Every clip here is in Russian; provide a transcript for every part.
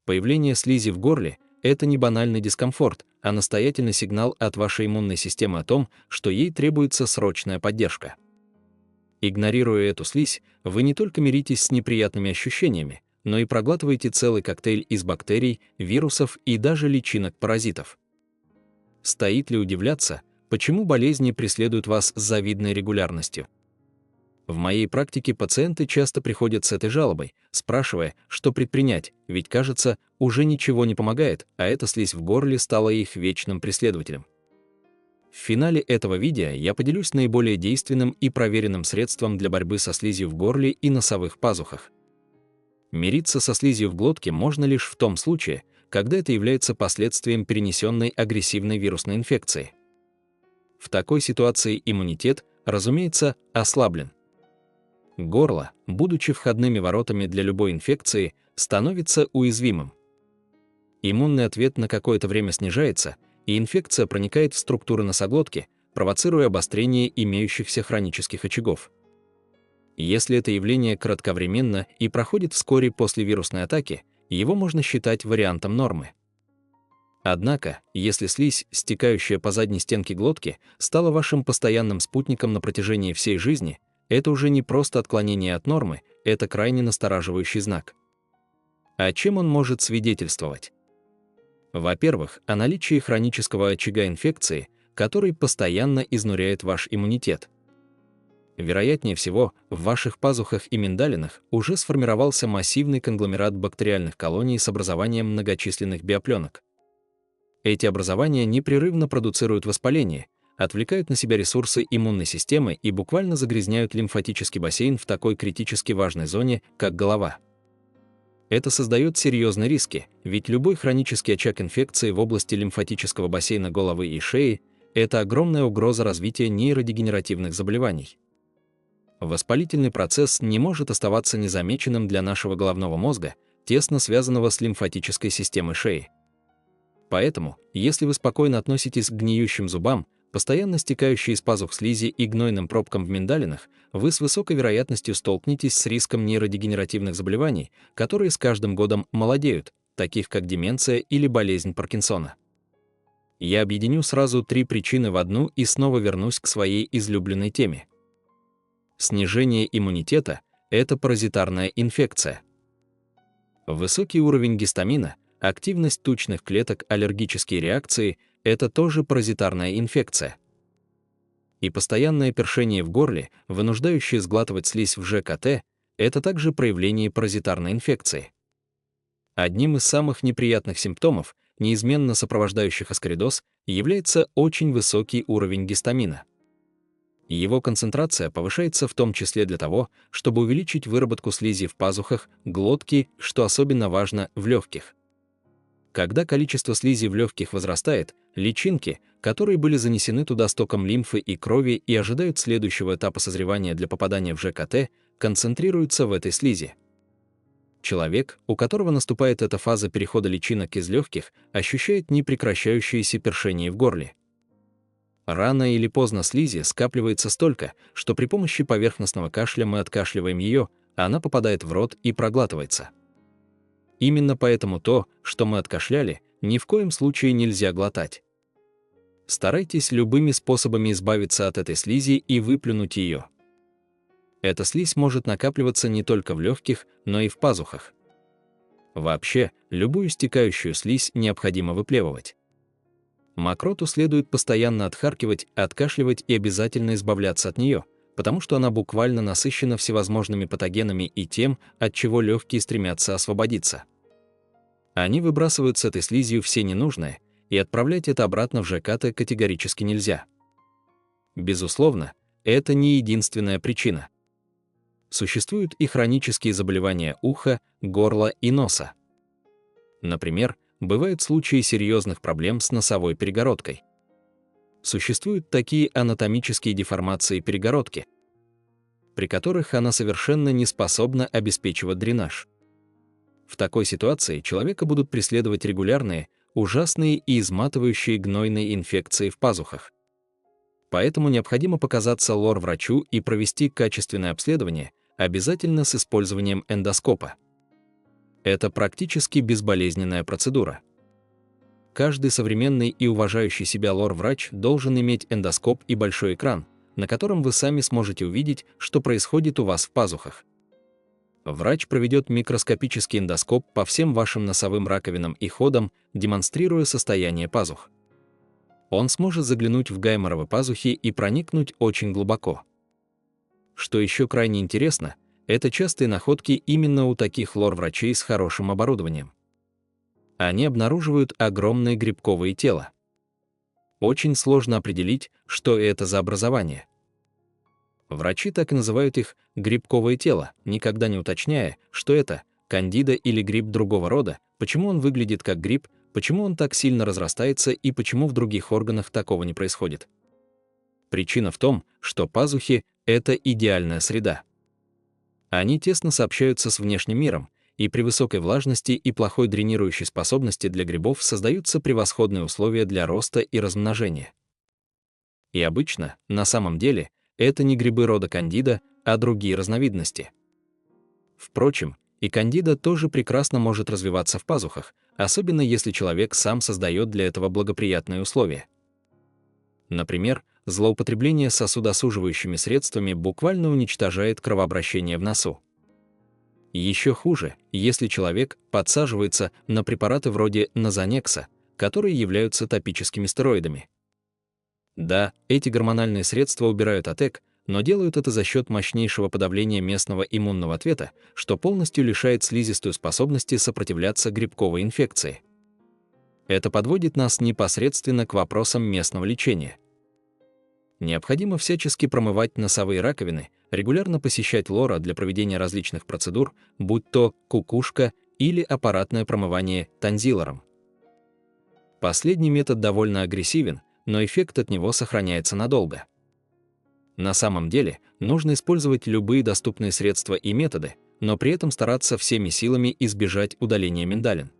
Появление слизи в горле – это не банальный дискомфорт, а настоятельный сигнал от вашей иммунной системы о том, что ей требуется срочная поддержка. Игнорируя эту слизь, вы не только миритесь с неприятными ощущениями, но и проглатываете целый коктейль из бактерий, вирусов и даже личинок-паразитов. Стоит ли удивляться, почему болезни преследуют вас с завидной регулярностью? В моей практике пациенты часто приходят с этой жалобой, спрашивая, что предпринять, ведь, кажется, уже ничего не помогает, а эта слизь в горле стала их вечным преследователем. В финале этого видео я поделюсь наиболее действенным и проверенным средством для борьбы со слизью в горле и носовых пазухах. Мириться со слизью в глотке можно лишь в том случае, когда это является последствием перенесенной агрессивной вирусной инфекции. В такой ситуации иммунитет, разумеется, ослаблен. Горло, будучи входными воротами для любой инфекции, становится уязвимым. Иммунный ответ на какое-то время снижается, и инфекция проникает в структуры носоглотки, провоцируя обострение имеющихся хронических очагов. Если это явление кратковременно и проходит вскоре после вирусной атаки, его можно считать вариантом нормы. Однако, если слизь, стекающая по задней стенке глотки, стала вашим постоянным спутником на протяжении всей жизни, это уже не просто отклонение от нормы, это крайне настораживающий знак. О чем он может свидетельствовать? Во-первых, о наличии хронического очага инфекции, который постоянно изнуряет ваш иммунитет. Вероятнее всего, в ваших пазухах и миндалинах уже сформировался массивный конгломерат бактериальных колоний с образованием многочисленных биопленок. Эти образования непрерывно продуцируют воспаление, отвлекают на себя ресурсы иммунной системы и буквально загрязняют лимфатический бассейн в такой критически важной зоне, как голова. Это создает серьезные риски, ведь любой хронический очаг инфекции в области лимфатического бассейна головы и шеи – это огромная угроза развития нейродегенеративных заболеваний. Воспалительный процесс не может оставаться незамеченным для нашего головного мозга, тесно связанного с лимфатической системой шеи. Поэтому, если вы спокойно относитесь к гниющим зубам, постоянно стекающей из пазух слизи и гнойным пробкам в миндалинах, вы с высокой вероятностью столкнетесь с риском нейродегенеративных заболеваний, которые с каждым годом молодеют, таких как деменция или болезнь Паркинсона. Я объединю сразу 3 причины в одну и снова вернусь к своей излюбленной теме. Снижение иммунитета – это паразитарная инфекция. Высокий уровень гистамина, активность тучных клеток, аллергические реакции – это тоже паразитарная инфекция. И постоянное першение в горле, вынуждающее сглатывать слизь в ЖКТ, это также проявление паразитарной инфекции. Одним из самых неприятных симптомов, неизменно сопровождающих аскаридоз, является очень высокий уровень гистамина. Его концентрация повышается в том числе для того, чтобы увеличить выработку слизи в пазухах, глотке, что особенно важно, в легких. Когда количество слизи в легких возрастает, личинки, которые были занесены туда стоком лимфы и крови и ожидают следующего этапа созревания для попадания в ЖКТ, концентрируются в этой слизи. Человек, у которого наступает эта фаза перехода личинок из легких, ощущает непрекращающееся першение в горле. Рано или поздно слизи скапливается столько, что при помощи поверхностного кашля мы откашливаем ее, а она попадает в рот и проглатывается. Именно поэтому то, что мы откашляли, ни в коем случае нельзя глотать. Старайтесь любыми способами избавиться от этой слизи и выплюнуть ее. Эта слизь может накапливаться не только в легких, но и в пазухах. Вообще, любую стекающую слизь необходимо выплевывать. Мокроту следует постоянно отхаркивать, откашливать и обязательно избавляться от нее, потому что она буквально насыщена всевозможными патогенами и тем, от чего легкие стремятся освободиться. Они выбрасывают с этой слизью все ненужное, и отправлять это обратно в ЖКТ категорически нельзя. Безусловно, это не единственная причина. Существуют и хронические заболевания уха, горла и носа. Например, бывают случаи серьезных проблем с носовой перегородкой. Существуют такие анатомические деформации перегородки, при которых она совершенно не способна обеспечивать дренаж. В такой ситуации человека будут преследовать регулярные, ужасные и изматывающие гнойные инфекции в пазухах. Поэтому необходимо показаться лор-врачу и провести качественное обследование, обязательно с использованием эндоскопа. Это практически безболезненная процедура. Каждый современный и уважающий себя лор-врач должен иметь эндоскоп и большой экран, на котором вы сами сможете увидеть, что происходит у вас в пазухах. Врач проведет микроскопический эндоскоп по всем вашим носовым раковинам и ходам, демонстрируя состояние пазух. Он сможет заглянуть в гайморовы пазухи и проникнуть очень глубоко. Что еще крайне интересно, это частые находки именно у таких лор-врачей с хорошим оборудованием. Они обнаруживают огромные грибковые тела. Очень сложно определить, что это за образование. Врачи так и называют их грибковое тело, никогда не уточняя, что это кандида или гриб другого рода, почему он выглядит как гриб, почему он так сильно разрастается и почему в других органах такого не происходит. Причина в том, что пазухи — это идеальная среда. Они тесно сообщаются с внешним миром, и при высокой влажности и плохой дренирующей способности для грибов создаются превосходные условия для роста и размножения. И обычно, на самом деле, это не грибы рода кандида, а другие разновидности. Впрочем, и кандида тоже прекрасно может развиваться в пазухах, особенно если человек сам создает для этого благоприятные условия. Например, злоупотребление сосудосуживающими средствами буквально уничтожает кровообращение в носу. Еще хуже, если человек подсаживается на препараты вроде Назонекса, которые являются топическими стероидами. Да, эти гормональные средства убирают отек, но делают это за счет мощнейшего подавления местного иммунного ответа, что полностью лишает слизистую способности сопротивляться грибковой инфекции. Это подводит нас непосредственно к вопросам местного лечения. Необходимо всячески промывать носовые раковины, регулярно посещать лора для проведения различных процедур, будь то кукушка или аппаратное промывание тонзиллером. Последний метод довольно агрессивен, но эффект от него сохраняется надолго. На самом деле, нужно использовать любые доступные средства и методы, но при этом стараться всеми силами избежать удаления миндалин.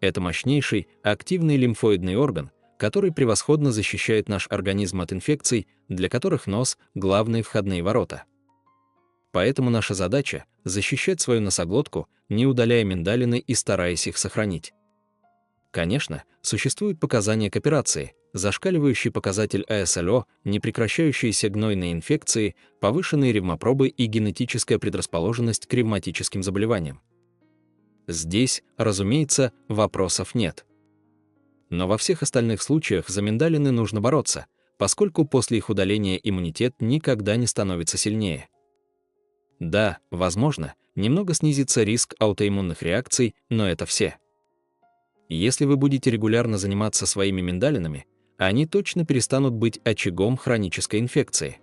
Это мощнейший, активный лимфоидный орган, который превосходно защищает наш организм от инфекций, для которых нос – главные входные ворота. Поэтому наша задача – защищать свою носоглотку, не удаляя миндалины и стараясь их сохранить. Конечно, существуют показания к операции, зашкаливающий показатель АСЛО, непрекращающиеся гнойные инфекции, повышенные ревмопробы и генетическая предрасположенность к ревматическим заболеваниям. Здесь, разумеется, вопросов нет. Но во всех остальных случаях за миндалины нужно бороться, поскольку после их удаления иммунитет никогда не становится сильнее. Да, возможно, немного снизится риск аутоиммунных реакций, но это все. Если вы будете регулярно заниматься своими миндалинами, они точно перестанут быть очагом хронической инфекции.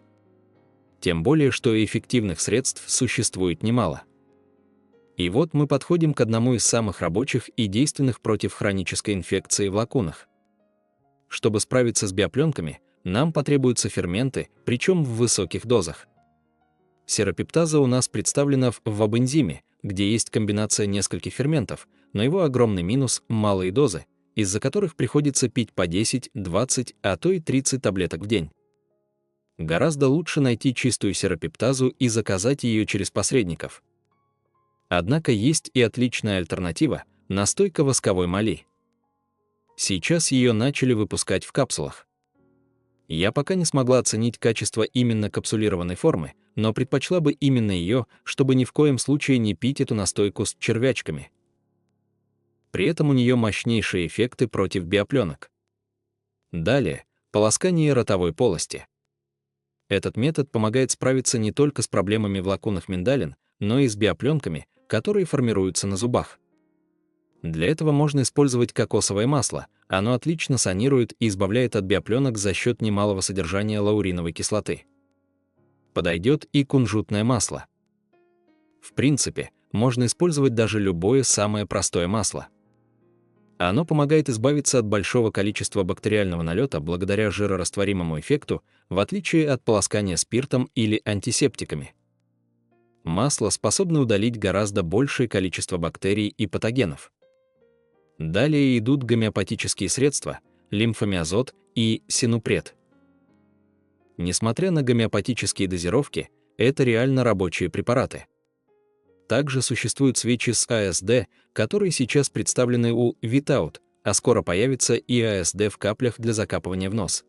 Тем более, что эффективных средств существует немало. И вот мы подходим к одному из самых рабочих и действенных против хронической инфекции в лакунах. Чтобы справиться с биопленками, нам потребуются ферменты, причем в высоких дозах. Серапептаза у нас представлена в вабензиме, где есть комбинация нескольких ферментов, но его огромный минус – малые дозы, из-за которых приходится пить по 10, 20, а то и 30 таблеток в день. Гораздо лучше найти чистую серапептазу и заказать ее через посредников. Однако есть и отличная альтернатива – настойка восковой моли. Сейчас ее начали выпускать в капсулах. Я пока не смогла оценить качество именно капсулированной формы, но предпочла бы именно ее, чтобы ни в коем случае не пить эту настойку с червячками. При этом у нее мощнейшие эффекты против биопленок. Далее, полоскание ротовой полости. Этот метод помогает справиться не только с проблемами в лакунах миндалин, но и с биопленками, которые формируются на зубах. Для этого можно использовать кокосовое масло, оно отлично санирует и избавляет от биопленок за счет немалого содержания лауриновой кислоты. Подойдет и кунжутное масло. В принципе, можно использовать даже любое самое простое масло. Оно помогает избавиться от большого количества бактериального налета благодаря жирорастворимому эффекту, в отличие от полоскания спиртом или антисептиками. Масло способно удалить гораздо большее количество бактерий и патогенов. Далее идут гомеопатические средства, лимфомиазот и синупред. Несмотря на гомеопатические дозировки, это реально рабочие препараты. Также существуют свечи с АСД, которые сейчас представлены у Without, а скоро появится и АСД в каплях для закапывания в нос.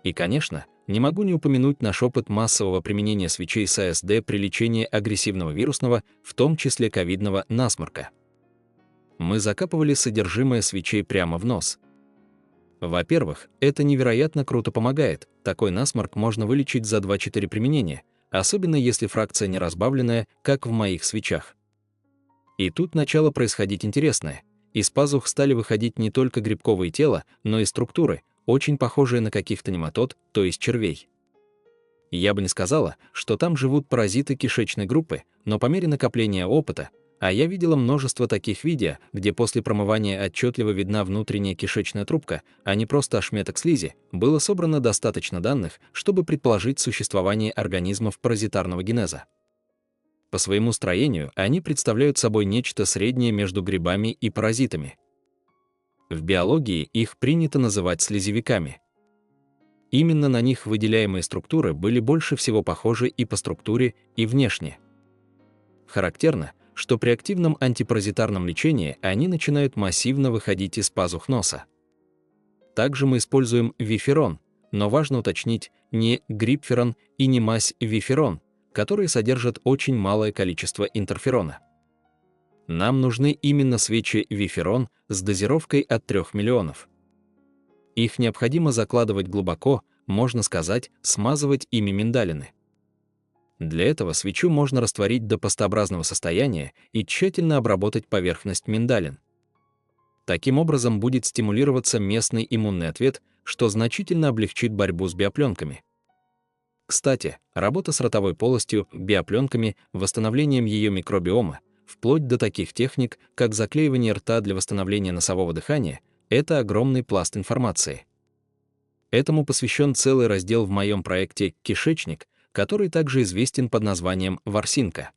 И, конечно, не могу не упомянуть наш опыт массового применения свечей с АСД при лечении агрессивного вирусного, в том числе ковидного, насморка. Мы закапывали содержимое свечей прямо в нос. Во-первых, это невероятно круто помогает, такой насморк можно вылечить за 2-4 применения, особенно если фракция не разбавленная, как в моих свечах. И тут начало происходить интересное. Из пазух стали выходить не только грибковые тела, но и структуры, очень похожие на каких-то нематод, то есть червей. Я бы не сказала, что там живут паразиты кишечной группы, но по мере накопления опыта, а я видела множество таких видео, где после промывания отчетливо видна внутренняя кишечная трубка, а не просто ошметок слизи, было собрано достаточно данных, чтобы предположить существование организмов паразитарного генеза. По своему строению они представляют собой нечто среднее между грибами и паразитами. В биологии их принято называть слизевиками. Именно на них выделяемые структуры были больше всего похожи и по структуре, и внешне. Характерно, что при активном антипаразитарном лечении они начинают массивно выходить из пазух носа. Также мы используем виферон, но важно уточнить, не грипферон и не мазь виферон, которые содержат очень малое количество интерферона. Нам нужны именно свечи виферон с дозировкой от 3 миллионов. Их необходимо закладывать глубоко, можно сказать, смазывать ими миндалины. Для этого свечу можно растворить до пастообразного состояния и тщательно обработать поверхность миндалин. Таким образом будет стимулироваться местный иммунный ответ, что значительно облегчит борьбу с биопленками. Кстати, работа с ротовой полостью, биопленками, восстановлением ее микробиома, вплоть до таких техник, как заклеивание рта для восстановления носового дыхания, это огромный пласт информации. Этому посвящен целый раздел в моем проекте «Кишечник», который также известен под названием «Ворсинка».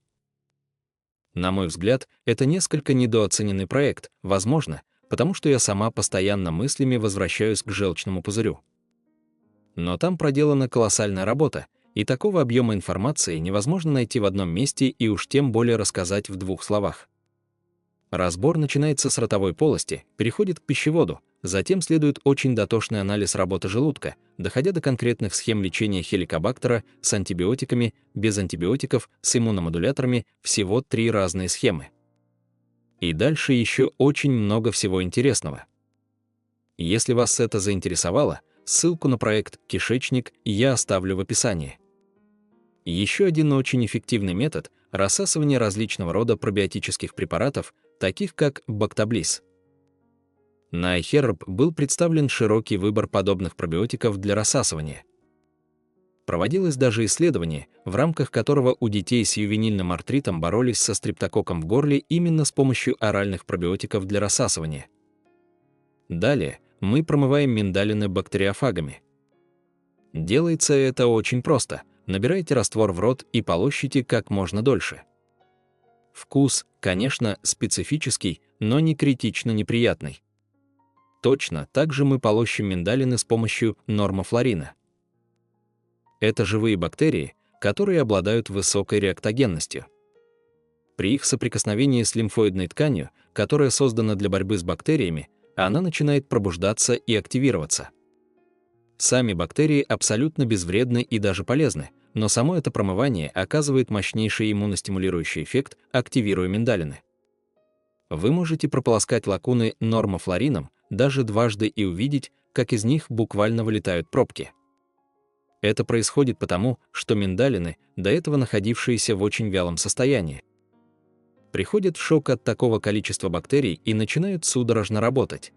На мой взгляд, это несколько недооцененный проект, возможно, потому что я сама постоянно мыслями возвращаюсь к желчному пузырю. Но там проделана колоссальная работа, и такого объема информации невозможно найти в одном месте и уж тем более рассказать в 2 словах. Разбор начинается с ротовой полости, переходит к пищеводу, затем следует очень дотошный анализ работы желудка, доходя до конкретных схем лечения хеликобактера с антибиотиками, без антибиотиков, с иммуномодуляторами, всего 3 разные схемы. И дальше еще очень много всего интересного. Если вас это заинтересовало, ссылку на проект «Кишечник» я оставлю в описании. Еще один очень эффективный метод – рассасывание различного рода пробиотических препаратов, таких как Bactablys. На iHerb был представлен широкий выбор подобных пробиотиков для рассасывания. Проводилось даже исследование, в рамках которого у детей с ювенильным артритом боролись со стрептококком в горле именно с помощью оральных пробиотиков для рассасывания. Далее мы промываем миндалины бактериофагами. Делается это очень просто. Набирайте раствор в рот и полощите как можно дольше. Вкус, конечно, специфический, но не критично неприятный. Точно так же мы полощем миндалины с помощью нормофлорина. Это живые бактерии, которые обладают высокой реактогенностью. При их соприкосновении с лимфоидной тканью, которая создана для борьбы с бактериями, она начинает пробуждаться и активироваться. Сами бактерии абсолютно безвредны и даже полезны, но само это промывание оказывает мощнейший иммуностимулирующий эффект, активируя миндалины. Вы можете прополоскать лакуны нормофлорином даже дважды и увидеть, как из них буквально вылетают пробки. Это происходит потому, что миндалины, до этого находившиеся в очень вялом состоянии, приходят в шок от такого количества бактерий и начинают судорожно работать.